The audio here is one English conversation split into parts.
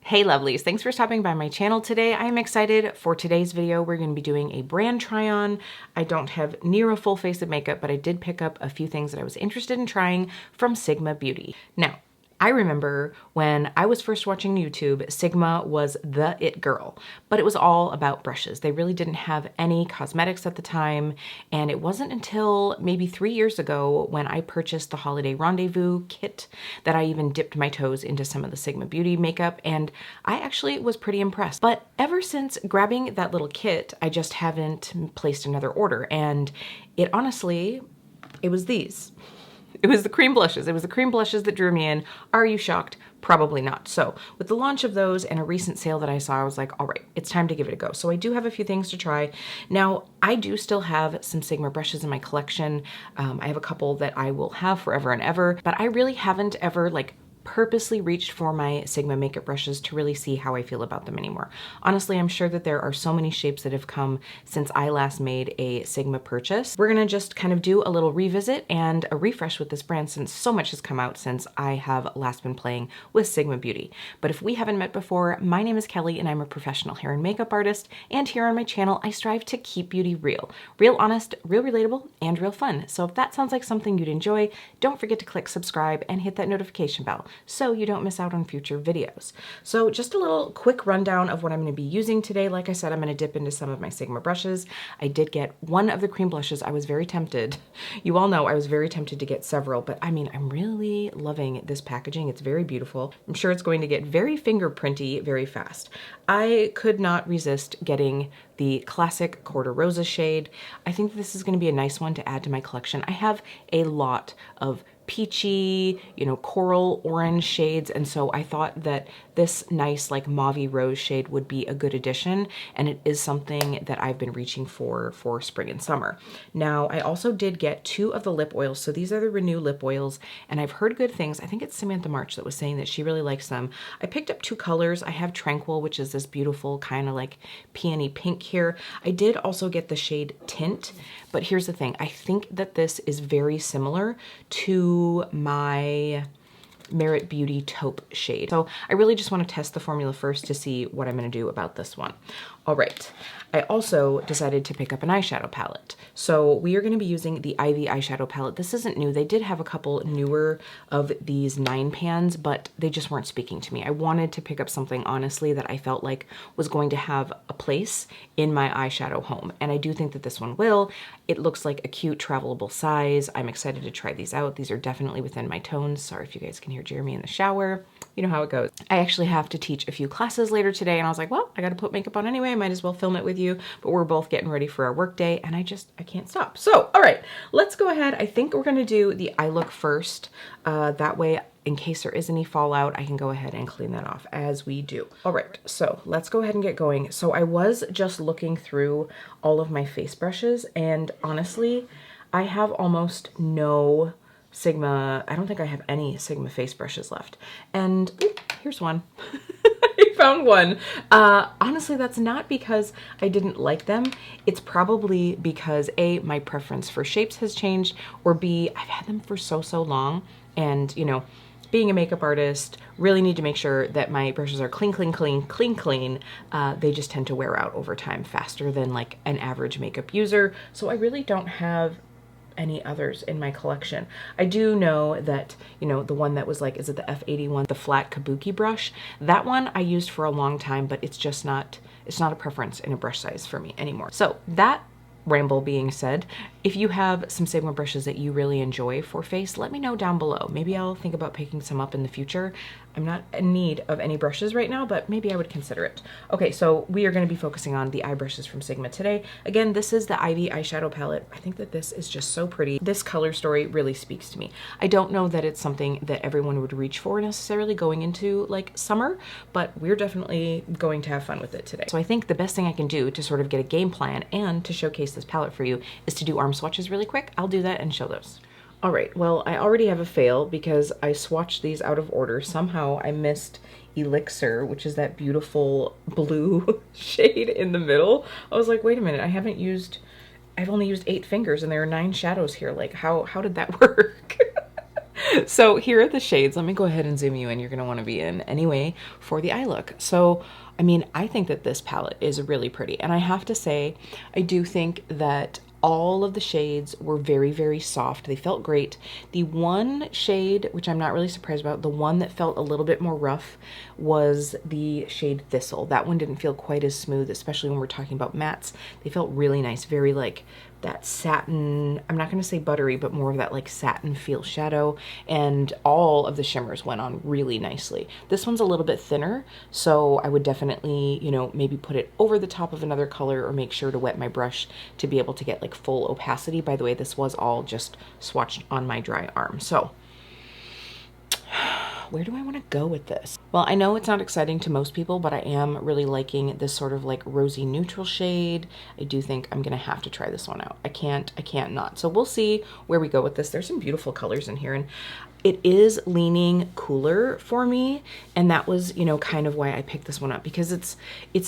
Hey lovelies, thanks for stopping by my channel today. I am excited for today's video. We're going to be doing a brand try on. I don't have near a full face of makeup, but I did pick up a few things that I was interested in trying from Sigma Beauty. Now, I remember when I was first watching YouTube, Sigma was the it girl, but it was all about brushes. They really didn't have any cosmetics at the time, and it wasn't until maybe 3 years ago when I purchased the Holiday Rendezvous kit that I even dipped my toes into some of the Sigma Beauty makeup, and I actually was pretty impressed. But ever since grabbing that little kit, I just haven't placed another order, and it honestly, it was these. It was the cream blushes. It was the cream blushes that drew me in. Are you shocked? Probably not. So with the launch of those and a recent sale that I saw, I was like, all right, it's time to give it a go. So I do have a few things to try. Now, I do still have some Sigma brushes in my collection. I have a couple that I will have forever and ever, but I really haven't ever purposely reached for my Sigma makeup brushes to really see how I feel about them anymore. Honestly, I'm sure that there are so many shapes that have come since I last made a Sigma purchase. We're gonna just kind of do a little revisit and a refresh with this brand since so much has come out since I have last been playing with Sigma Beauty. But if we haven't met before, my name is Kelly and I'm a professional hair and makeup artist, and here on my channel, I strive to keep beauty real. Real honest, real relatable, and real fun. So if that sounds like something you'd enjoy, don't forget to click subscribe and hit that notification bell so you don't miss out on future videos. So just a little quick rundown of what I'm going to be using today. Like I said, I'm going to dip into some of my Sigma brushes. I did get one of the cream blushes. I was very tempted. You all know I was very tempted to get several, but I mean, I'm really loving this packaging. It's very beautiful. I'm sure it's going to get very fingerprinty very fast. I could not resist getting the classic Quarter Rosa shade. I think this is going to be a nice one to add to my collection. I have a lot of peachy, coral orange shades, and so I thought that this nice mauve rose shade would be a good addition, and it is something that I've been reaching for spring and summer. Now, I also did get 2 of the lip oils, so these are the Renew lip oils, and I've heard good things. I think it's Samantha March that was saying that she really likes them. I picked up 2 colors. I have Tranquil, which is this beautiful kind of peony pink here. I did also get the shade Tint, but here's the thing. I think that this is very similar to my Merit Beauty taupe shade. So I really just want to test the formula first to see what I'm going to do about this one. All right. I also decided to pick up an eyeshadow palette. So we are going to be using the Ivy eyeshadow palette. This isn't new. They did have a couple newer of these 9 pans, but they just weren't speaking to me. I wanted to pick up something, honestly, that I felt like was going to have a place in my eyeshadow home. And I do think that this one will. It looks like a cute travelable size. I'm excited to try these out. These are definitely within my tones. Sorry if you guys can hear Jeremy in the shower. You know how it goes. I actually have to teach a few classes later today, and I was like, well, I got to put makeup on anyway. I might as well film it with you, but we're both getting ready for our work day, and I can't stop. So, all right, let's go ahead. I think we're going to do the eye look first. That way, in case there is any fallout, I can go ahead and clean that off as we do. All right, so let's go ahead and get going. So I was just looking through all of my face brushes, and honestly, I have almost no Sigma, I don't think I have any Sigma face brushes left. And here's one. I found one. Honestly, that's not because I didn't like them. It's probably because A, my preference for shapes has changed, or B, I've had them for so long. And, being a makeup artist, really need to make sure that my brushes are clean. They just tend to wear out over time faster than an average makeup user. So I really don't have any others in my collection. I do know that, the one that was is it the F81, the flat kabuki brush? That one I used for a long time, but it's not a preference in a brush size for me anymore. So that ramble being said, if you have some Sigma brushes that you really enjoy for face, let me know down below. Maybe I'll think about picking some up in the future. I'm not in need of any brushes right now, but maybe I would consider it. Okay, so we are going to be focusing on the eye brushes from Sigma today. Again, this is the Ivy eyeshadow palette. I think that this is just so pretty. This color story really speaks to me. I don't know that it's something that everyone would reach for necessarily going into summer, but we're definitely going to have fun with it today. So I think the best thing I can do to sort of get a game plan and to showcase this palette for you is to do arm swatches really quick. I'll do that and show those. All right, well, I already have a fail because I swatched these out of order. Somehow I missed Elixir, which is that beautiful blue shade in the middle. I was like, wait a minute, I've only used 8 fingers and there are 9 shadows here. How did that work? So here are the shades. Let me go ahead and zoom you in. You're going to want to be in anyway for the eye look. So, I mean, I think that this palette is really pretty. And I have to say, I do think that all of the shades were very, very soft. They felt great. The one shade, which I'm not really surprised about, the one that felt a little bit more rough was the shade Thistle. That one didn't feel quite as smooth, especially when we're talking about mattes. They felt really nice, very like that satin, I'm not going to say buttery, but more of that like satin feel shadow, and all of the shimmers went on really nicely. This one's a little bit thinner, so I would definitely, you know, maybe put it over the top of another color or make sure to wet my brush to be able to get like full opacity. By the way, this was all just swatched on my dry arm. So where do I want to go with this? Well, I know it's not exciting to most people, but I am really liking this sort of like rosy neutral shade. I do think I'm gonna have to try this one out. I can't not. So we'll see where we go with this. There's some beautiful colors in here, and it is leaning cooler for me, and that was, you know, kind of why I picked this one up, because it's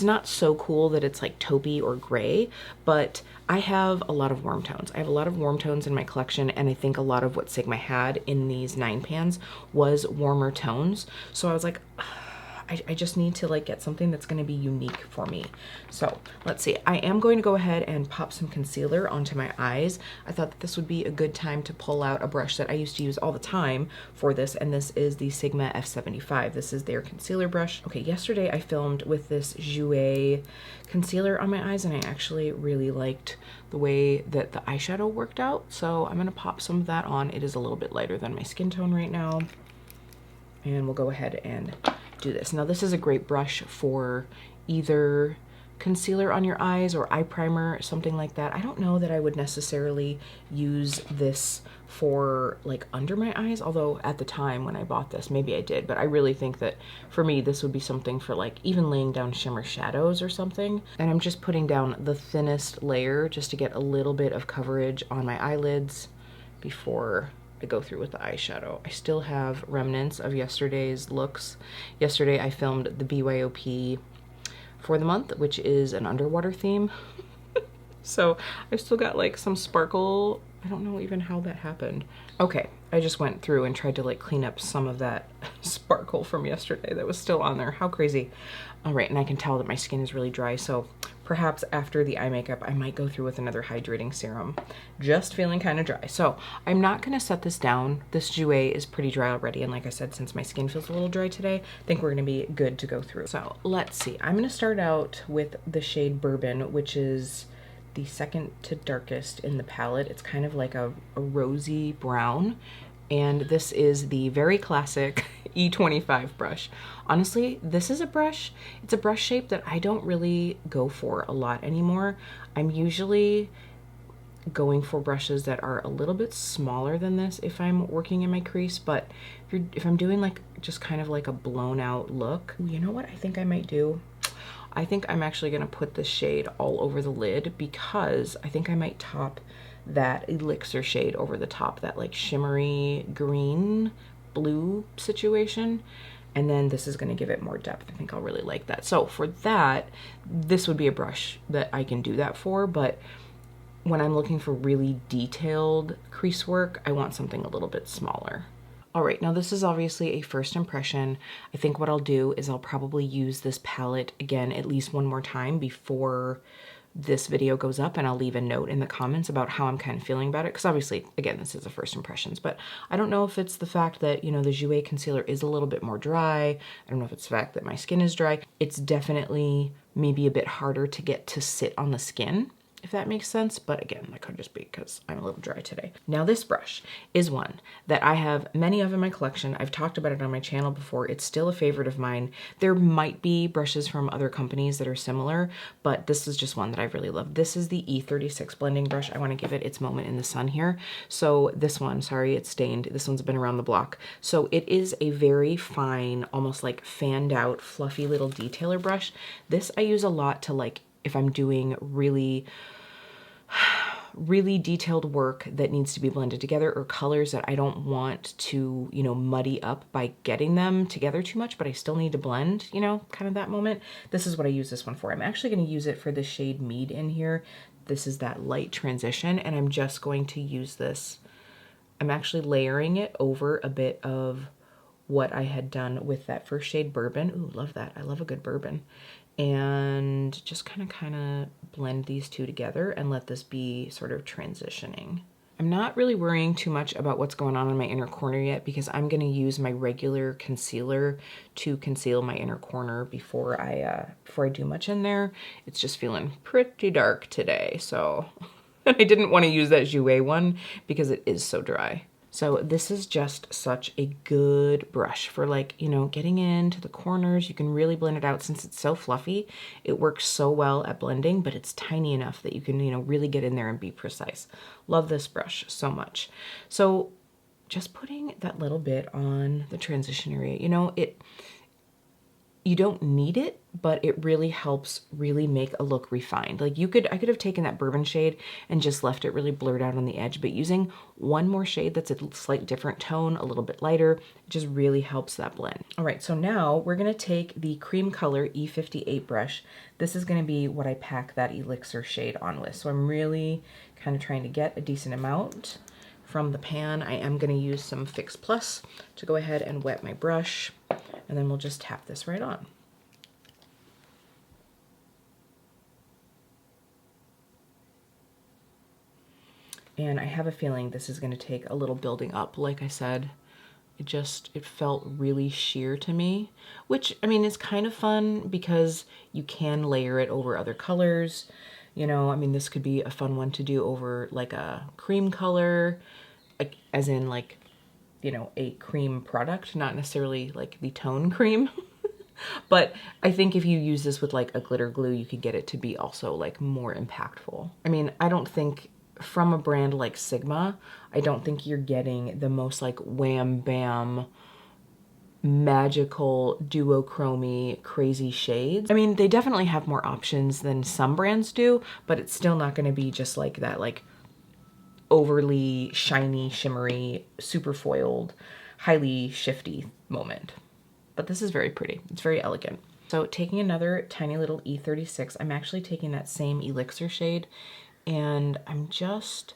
not so cool that it's like taupey or gray, but I have a lot of warm tones. I have a lot of warm tones in my collection, and I think a lot of what Sigma had in these 9 pans was warmer tones. So I was like, I just need to like get something that's going to be unique for me. So let's see. I am going to go ahead and pop some concealer onto my eyes. I thought that this would be a good time to pull out a brush that I used to use all the time for this, and this is the Sigma F75. This is their concealer brush. Okay, yesterday I filmed with this Jouer concealer on my eyes, and I actually really liked the way that the eyeshadow worked out. So I'm going to pop some of that on. It is a little bit lighter than my skin tone right now. And we'll go ahead and do this. Now this is a great brush for either concealer on your eyes or eye primer, something like that. I don't know that I would necessarily use this for like under my eyes, although at the time when I bought this, maybe I did, but I really think that for me, this would be something for like even laying down shimmer shadows or something. And I'm just putting down the thinnest layer just to get a little bit of coverage on my eyelids before I go through with the eyeshadow. I still have remnants of yesterday's looks. Yesterday I filmed the BYOP for the month, which is an underwater theme. So I've still got like some sparkle. I don't know even how that happened. Okay, I just went through and tried to like clean up some of that sparkle from yesterday that was still on there. How crazy. All right, and I can tell that my skin is really dry, so perhaps after the eye makeup, I might go through with another hydrating serum. Just feeling kind of dry. So I'm not gonna set this down. This Jouer is pretty dry already, and like I said, since my skin feels a little dry today, I think we're gonna be good to go through. So let's see, I'm gonna start out with the shade Bourbon, which is the second to darkest in the palette. It's kind of like a rosy brown. And this is the very classic E25 brush. Honestly, this is a brush, it's a brush shape that I don't really go for a lot anymore. I'm usually going for brushes that are a little bit smaller than this if I'm working in my crease, but if I'm doing like just kind of like a blown out look, you know what I think I might do? I think I'm actually gonna put this shade all over the lid, because I think I might top that elixir shade over the top, that like shimmery green blue situation, and then this is going to give it more depth. I think I'll really like that. So for that, this would be a brush that I can do that for, but when I'm looking for really detailed crease work, I want something a little bit smaller. All right, now this is obviously a first impression. I think what I'll do is I'll probably use this palette again at least one more time before this video goes up, and I'll leave a note in the comments about how I'm kind of feeling about it, because obviously, again, this is a first impressions, but I don't know if it's the fact that, you know, the Jouer concealer is a little bit more dry. I don't know if it's the fact that my skin is dry. It's definitely maybe a bit harder to get to sit on the skin, if that makes sense. But again, that could just be because I'm a little dry today. Now this brush is one that I have many of in my collection. I've talked about it on my channel before. It's still a favorite of mine. There might be brushes from other companies that are similar, but this is just one that I really love. This is the E36 blending brush. I want to give it its moment in the sun here. So this one, sorry, it's stained. This one's been around the block. So it is a very fine, almost like fanned out, fluffy little detailer brush. This I use a lot to like, if I'm doing really detailed work that needs to be blended together, or colors that I don't want to, you know, muddy up by getting them together too much, but I still need to blend, you know, kind of that moment. This is what I use this one for. I'm actually going to use it for the shade Mead in here. This is that light transition, and I'm just going to use this I'm actually layering it over a bit of what I had done with that first shade Bourbon. Ooh, love that. I love a good bourbon. And just kind of blend these two together and let this be sort of transitioning. I'm not really worrying too much about what's going on in my inner corner yet because I'm going to use my regular concealer to conceal my inner corner before I do much in there. It's just feeling pretty dark today, so I didn't want to use that Jouer one because it is so dry. So this is just such a good brush for, like, you know, getting into the corners. You can really blend it out since it's so fluffy. It works so well at blending, but it's tiny enough that you can, you know, really get in there and be precise. Love this brush so much. So just putting that little bit on the transition area, you know, you don't need it, but it really helps really make a look refined. Like I could have taken that Bourbon shade and just left it really blurred out on the edge, but using one more shade that's a slight different tone, a little bit lighter, it just really helps that blend. All right, so now we're gonna take the cream color E58 brush. This is gonna be what I pack that Elixir shade on with. So I'm really kind of trying to get a decent amount from the pan. I am gonna use some Fix Plus to go ahead and wet my brush, and then we'll just tap this right on. And I have a feeling this is going to take a little building up. Like I said, it felt really sheer to me, which, I mean, is kind of fun because you can layer it over other colors. You know, I mean, this could be a fun one to do over like a cream color, like, as in like, you know, a cream product, not necessarily like the tone cream. But I think if you use this with like a glitter glue, you could get it to be also like more impactful. I mean, I don't think from a brand like Sigma, I don't think you're getting the most like wham bam magical duochrome crazy shades. I mean, they definitely have more options than some brands do, but it's still not going to be just like that like overly shiny, shimmery, super foiled, highly shifty moment. But this is very pretty. It's very elegant. So taking another tiny little E36, I'm actually taking that same Elixir shade, and I'm just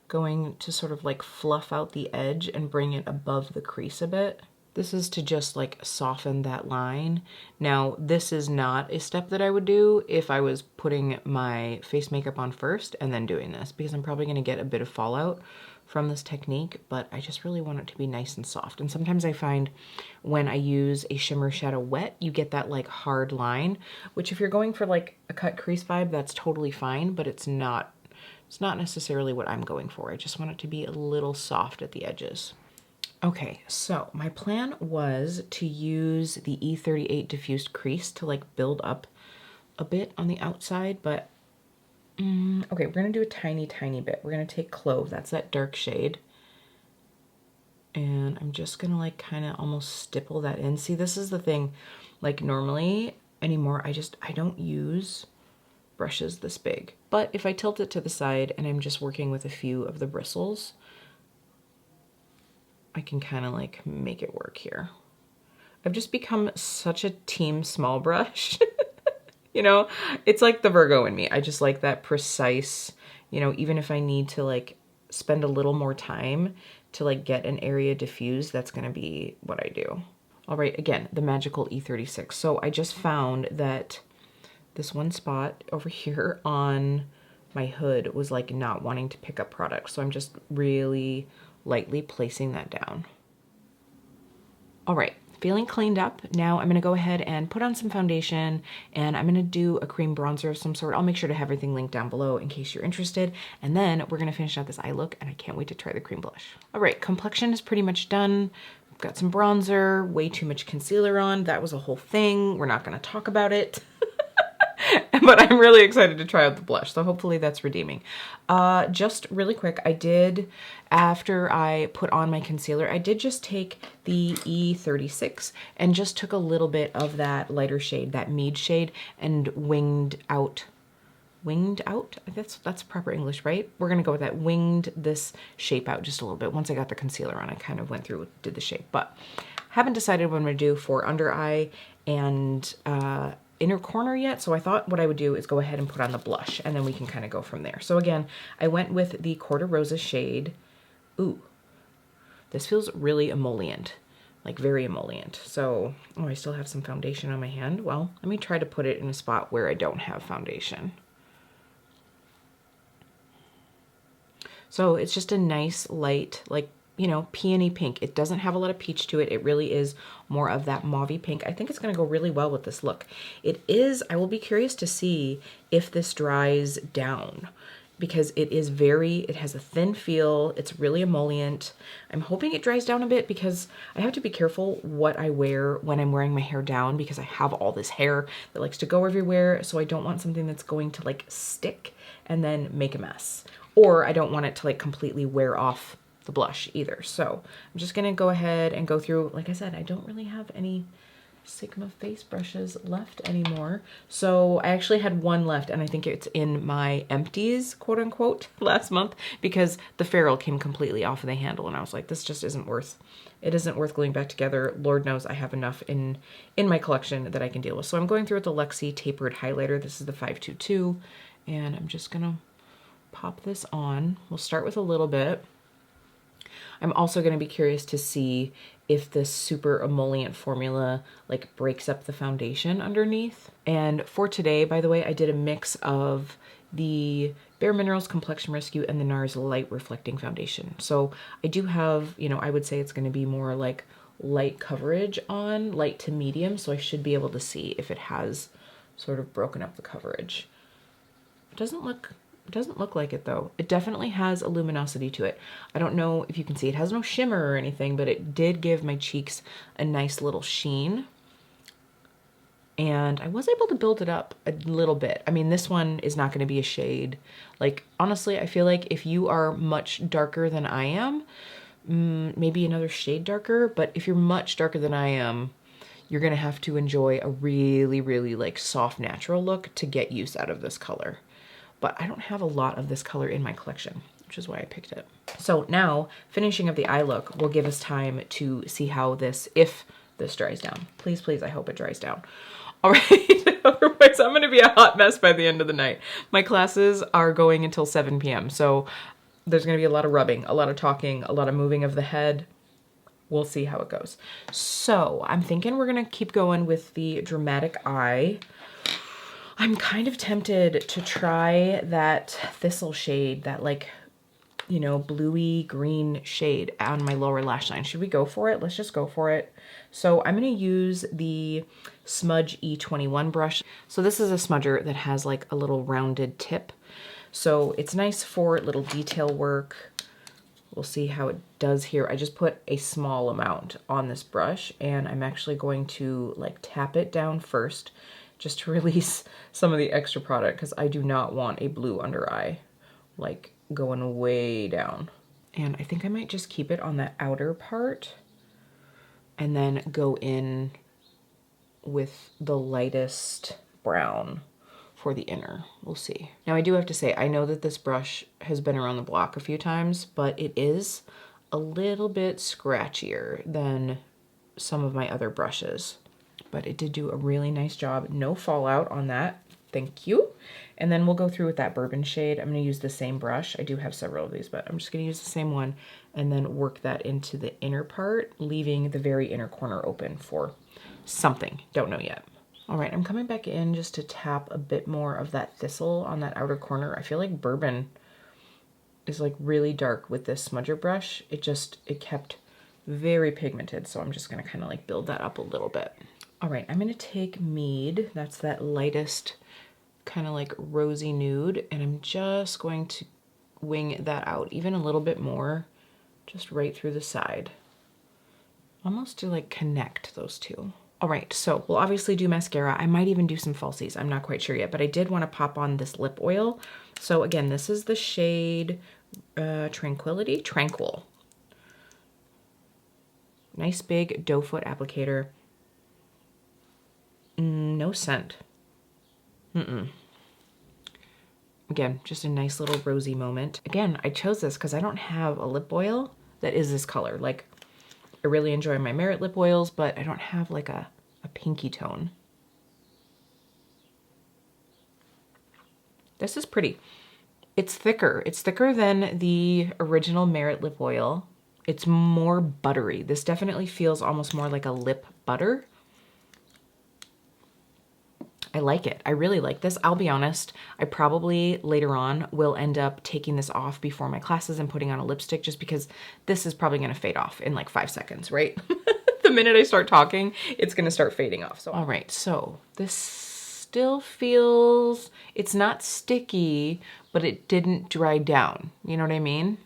going to sort of like fluff out the edge and bring it above the crease a bit. This is to just like soften that line. Now, this is not a step that I would do if I was putting my face makeup on first and then doing this, because I'm probably gonna get a bit of fallout from this technique, but I just really want it to be nice and soft. And sometimes I find when I use a shimmer shadow wet, you get that like hard line, which if you're going for like a cut crease vibe, that's totally fine, but it's not necessarily what I'm going for. I just want it to be a little soft at the edges. Okay, so my plan was to use the E38 diffused crease to like build up a bit on the outside, but okay, we're gonna do a tiny bit. We're gonna take Clove, that's that dark shade, and I'm just gonna like kind of almost stipple that in. See, this is the thing, like normally anymore, I don't use brushes this big, but if I tilt it to the side and I'm just working with a few of the bristles, I can kind of like make it work here. I've just become such a team small brush. You know, it's like the Virgo in me. I just like that precise, you know, even if I need to like spend a little more time to like get an area diffused, that's gonna be what I do. All right, again, the magical E36. So I just found that this one spot over here on my hood was like not wanting to pick up product. So I'm just really lightly placing that down. All right, feeling cleaned up. Now I'm gonna go ahead and put on some foundation, and I'm gonna do a cream bronzer of some sort. I'll make sure to have everything linked down below in case you're interested. And then we're gonna finish out this eye look, and I can't wait to try the cream blush. All right, complexion is pretty much done. I've got some bronzer, way too much concealer on. That was a whole thing. We're not gonna talk about it. But I'm really excited to try out the blush, so hopefully that's redeeming. Just really quick, after I put on my concealer, I did just take the E36 and just took a little bit of that lighter shade, that Mead shade, and winged out, that's proper English, right? We're gonna go with that, winged this shape out just a little bit. Once I got the concealer on, I kind of went through, did the shape, but haven't decided what I'm gonna do for under eye and inner corner yet, so I thought what I would do is go ahead and put on the blush, and then we can kind of go from there. So again, I went with the Corta Rosa shade. Ooh, This feels really emollient, like very emollient. So, oh, I still have some foundation on my hand. Well, let me try to put it in a spot where I don't have foundation. So it's just a nice light, like, you know, peony pink. It doesn't have a lot of peach to it. It really is more of that mauvey pink. I think it's going to go really well with this look. It is, I will be curious to see if this dries down, because it is it has a thin feel. It's really emollient. I'm hoping it dries down a bit because I have to be careful what I wear when I'm wearing my hair down, because I have all this hair that likes to go everywhere. So I don't want something that's going to like stick and then make a mess. Or I don't want it to like completely wear off the blush either. So I'm just gonna go ahead and go through, like I said, I don't really have any Sigma face brushes left anymore. So I actually had one left, and I think it's in my empties, quote unquote, last month, because the ferrule came completely off of the handle, and I was like, this just isn't worth, it isn't worth gluing back together. Lord knows I have enough in my collection that I can deal with. So I'm going through with the Luxie Tapered Highlighter. This is the 522, and I'm just gonna pop this on. We'll start with a little bit. I'm also going to be curious to see if this super emollient formula like breaks up the foundation underneath. And for today, by the way, I did a mix of the Bare Minerals Complexion Rescue and the Nars Light Reflecting Foundation. So I do have, you know, I would say it's going to be more like light coverage on, light to medium. So I should be able to see if it has sort of broken up the coverage. It doesn't look like it though. It definitely has a luminosity to it. I don't know if you can see, it has no shimmer or anything, but it did give my cheeks a nice little sheen. And I was able to build it up a little bit. I mean, this one is not going to be a shade. Like, honestly, I feel like if you are much darker than I am, maybe another shade darker, but if you're much darker than I am, you're going to have to enjoy a really, really like soft, natural look to get use out of this color. But I don't have a lot of this color in my collection, which is why I picked it. So now, finishing up the eye look will give us time to see how this, if this dries down. Please, please, I hope it dries down. All right, otherwise I'm gonna be a hot mess by the end of the night. My classes are going until 7 p.m. So there's gonna be a lot of rubbing, a lot of talking, a lot of moving of the head. We'll see how it goes. So I'm thinking we're gonna keep going with the dramatic eye. I'm kind of tempted to try that Thistle shade, that like, you know, bluey green shade on my lower lash line. Should we go for it? Let's just go for it. So I'm going to use the Smudge E21 brush. So this is a smudger that has like a little rounded tip. So it's nice for little detail work. We'll see how it does here. I just put a small amount on this brush, and I'm actually going to like tap it down first just to release some of the extra product, because I do not want a blue under eye like going way down. And I think I might just keep it on that outer part and then go in with the lightest brown for the inner. We'll see. Now I do have to say, I know that this brush has been around the block a few times, but it is a little bit scratchier than some of my other brushes. But it did do a really nice job. No fallout on that. Thank you. And then we'll go through with that bourbon shade. I'm going to use the same brush. I do have several of these, but I'm just going to use the same one and then work that into the inner part, leaving the very inner corner open for something. Don't know yet. All right, I'm coming back in just to tap a bit more of that Thistle on that outer corner. I feel like bourbon is like really dark with this smudger brush. It kept very pigmented. So I'm just going to kind of like build that up a little bit. All right, I'm gonna take Mead, that's that lightest kind of like rosy nude, and I'm just going to wing that out even a little bit more, just right through the side, almost to like connect those two. All right, so we'll obviously do mascara. I might even do some falsies, I'm not quite sure yet, but I did want to pop on this lip oil. So again, this is the shade Tranquil. Nice big doe foot applicator. No scent. Again, just a nice little rosy moment. Again, I chose this because I don't have a lip oil that is this color. Like, I really enjoy my Merit lip oils, but I don't have like a pinky tone. This is pretty. It's thicker. It's thicker than the original Merit lip oil. It's more buttery. This definitely feels almost more like a lip butter. I like it. I really like this. I'll be honest, I probably later on will end up taking this off before my classes and putting on a lipstick just because this is probably gonna fade off in like 5 seconds, right? The minute I start talking, it's gonna start fading off. So, all right, so this still feels, it's not sticky, but it didn't dry down. You know what I mean?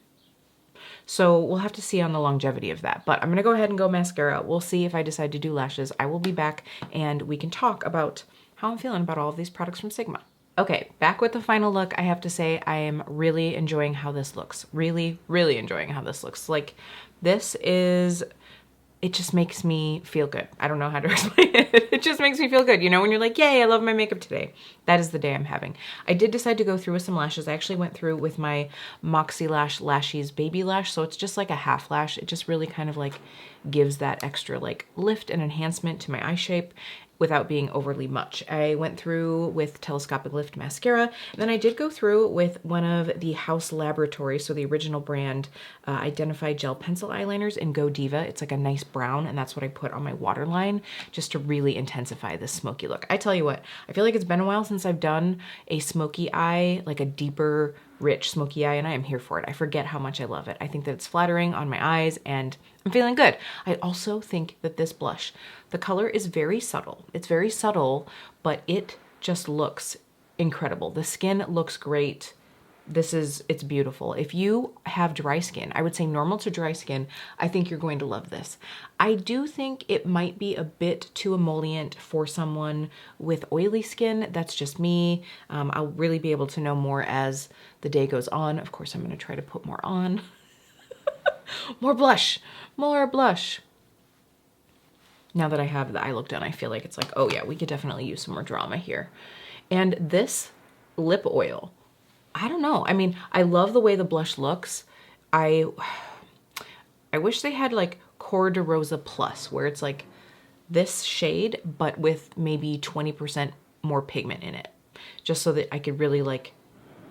So we'll have to see on the longevity of that. But I'm gonna go ahead and go mascara. We'll see if I decide to do lashes. I will be back and we can talk about how I'm feeling about all of these products from Sigma. Okay, back with the final look. I have to say I am really enjoying how this looks. Really, really enjoying how this looks. Like, this is, it just makes me feel good. I don't know how to explain it. It just makes me feel good. You know, when you're like, yay, I love my makeup today. That is the day I'm having. I did decide to go through with some lashes. I actually went through with my Moxie Lash Lashies Baby Lash. So it's just like a half lash. It just really kind of like gives that extra like lift and enhancement to my eye shape without being overly much. I went through with Telescopic Lift Mascara, and then I did go through with one of the Haus Laboratory, so the original brand, Identified Gel Pencil Eyeliners in Go Diva. It's like a nice brown, and that's what I put on my waterline just to really intensify this smoky look. I tell you what, I feel like it's been a while since I've done a smoky eye, like a deeper, rich smoky eye, and I am here for it. I forget how much I love it. I think that it's flattering on my eyes, and I'm feeling good. I also think that this blush, the color is very subtle. It's very subtle, but it just looks incredible. The skin looks great. It's beautiful. If you have dry skin, I would say normal to dry skin, I think you're going to love this. I do think it might be a bit too emollient for someone with oily skin. That's just me. I'll really be able to know more as the day goes on. Of course, I'm going to try to put more on. More blush, more blush. Now that I have the eye look done, I feel like it's like, oh yeah, we could definitely use some more drama here. And this lip oil, I don't know. I mean, I love the way the blush looks. I wish they had like Cor de Rosa Plus, where it's like this shade, but with maybe 20% more pigment in it, just so that I could really like,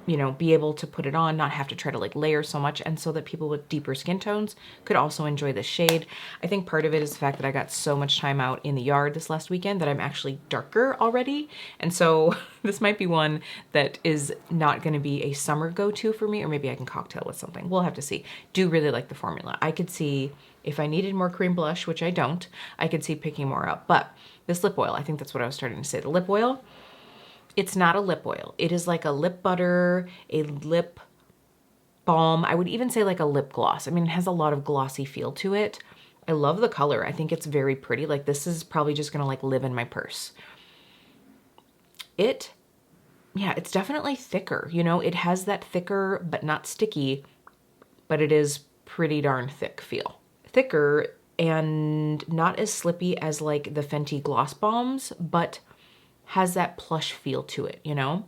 you know, be able to put it on, not have to try to like layer so much, and so that people with deeper skin tones could also enjoy this shade. I think part of it is the fact that I got so much time out in the yard this last weekend that I'm actually darker already. And so this might be one that is not gonna be a summer go-to for me, or maybe I can cocktail with something. We'll have to see. Do really like the formula. I could see if I needed more cream blush, which I don't, I could see picking more up. But this lip oil, I think that's what I was starting to say. The lip oil, it's not a lip oil. It is like a lip butter, a lip balm. I would even say like a lip gloss. I mean, it has a lot of glossy feel to it. I love the color. I think it's very pretty. Like, this is probably just gonna like live in my purse. Yeah, it's definitely thicker. You know, it has that thicker but not sticky, but it is pretty darn thick feel. Thicker and not as slippy as like the Fenty Gloss Bombs, but has that plush feel to it, you know?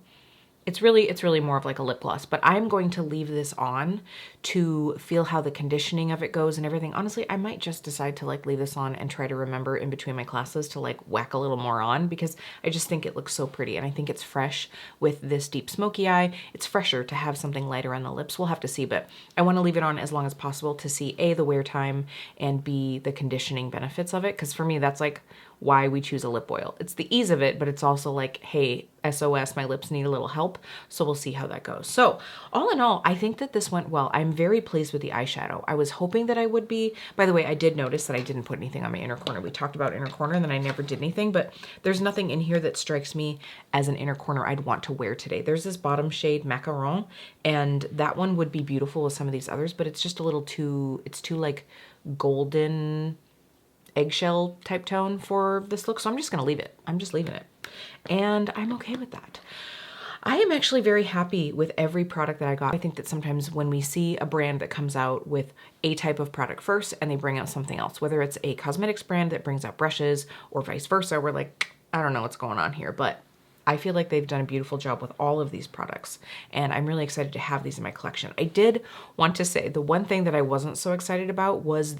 It's really more of like a lip gloss, but I'm going to leave this on to feel how the conditioning of it goes and everything. Honestly, I might just decide to like leave this on and try to remember in between my classes to like whack a little more on, because I just think it looks so pretty, and I think it's fresh with this deep smoky eye. It's fresher to have something lighter on the lips. We'll have to see, but I want to leave it on as long as possible to see A, the wear time, and B, the conditioning benefits of it, because for me, that's like why we choose a lip oil. It's the ease of it, but it's also like, hey, SOS, my lips need a little help. So we'll see how that goes. So all in all, I think that this went well. I'm very pleased with the eyeshadow. I was hoping that I would be. By the way, I did notice that I didn't put anything on my inner corner. We talked about inner corner and then I never did anything, but there's nothing in here that strikes me as an inner corner I'd want to wear today. There's this bottom shade Macaron, and that one would be beautiful with some of these others, but it's just a little too, it's too like golden eggshell type tone for this look. So I'm just going to leave it. I'm just leaving it. And I'm okay with that. I am actually very happy with every product that I got. I think that sometimes when we see a brand that comes out with a type of product first and they bring out something else, whether it's a cosmetics brand that brings out brushes or vice versa, we're like, I don't know what's going on here, but I feel like they've done a beautiful job with all of these products, and I'm really excited to have these in my collection. I did want to say the one thing that I wasn't so excited about was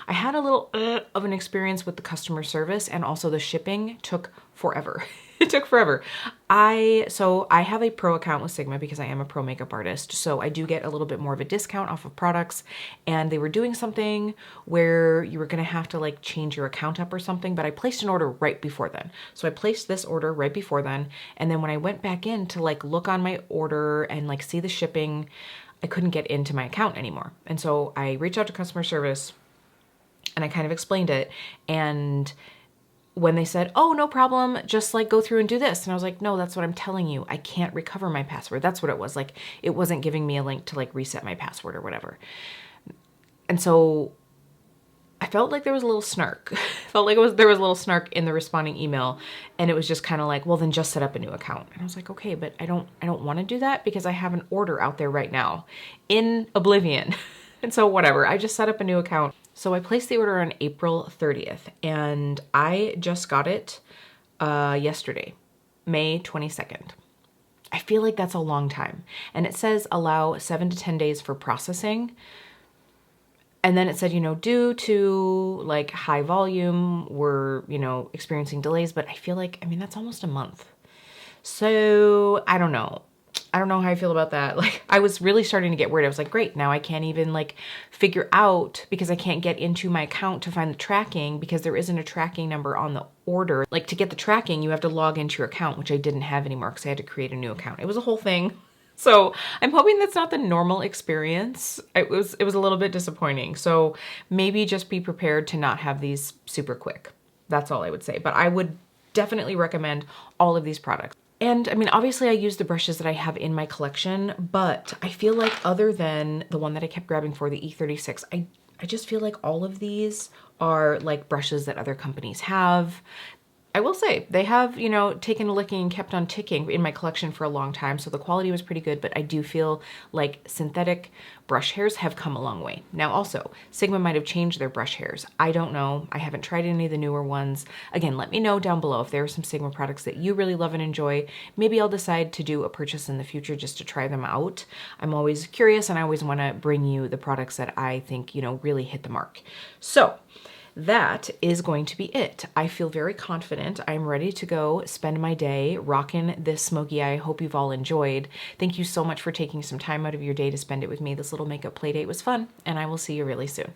I had a little of an experience with the customer service, and also the shipping took forever. It took forever. So I have a pro account with Sigma because I am a pro makeup artist. So I do get a little bit more of a discount off of products, and they were doing something where you were going to have to like change your account up or something, but I placed an order right before then. So I placed this order right before then. And then when I went back in to like look on my order and like see the shipping, I couldn't get into my account anymore. And so I reached out to customer service and I kind of explained it. And when they said, oh, no problem, just like go through and do this. And I was like, no, that's what I'm telling you. I can't recover my password. That's what it was. Like, it wasn't giving me a link to like reset my password or whatever. And so I felt like there was a little snark. Felt like there was a little snark in the responding email. And it was just kind of like, well, then just set up a new account. And I was like, okay, but I don't want to do that because I have an order out there right now in oblivion. And so whatever, I just set up a new account. So I placed the order on April 30th, and I just got it yesterday, May 22nd. I feel like that's a long time. And it says allow 7 to 10 days for processing. And then it said, you know, due to like high volume, we're, you know, experiencing delays, but I feel like, I mean, that's almost a month. So I don't know. I don't know how I feel about that. Like, I was really starting to get worried. I was like, great, now I can't even like figure out, because I can't get into my account to find the tracking because there isn't a tracking number on the order. Like, to get the tracking, you have to log into your account, which I didn't have anymore because I had to create a new account. It was a whole thing. So I'm hoping that's not the normal experience. It was a little bit disappointing. So maybe just be prepared to not have these super quick. That's all I would say. But I would definitely recommend all of these products. And I mean, obviously I use the brushes that I have in my collection, but I feel like other than the one that I kept grabbing for, the E36, I just feel like all of these are like brushes that other companies have. I will say they have, you know, taken a licking and kept on ticking in my collection for a long time. So the quality was pretty good, but I do feel like synthetic brush hairs have come a long way. Now also, Sigma might have changed their brush hairs. I don't know. I haven't tried any of the newer ones. Again, let me know down below if there are some Sigma products that you really love and enjoy. Maybe I'll decide to do a purchase in the future just to try them out. I'm always curious and I always want to bring you the products that I think, you know, really hit the mark. So that is going to be it. I feel very confident. I'm ready to go spend my day rocking this smoky eye. I hope you've all enjoyed. Thank you so much for taking some time out of your day to spend it with me. This little makeup play date was fun, and I will see you really soon.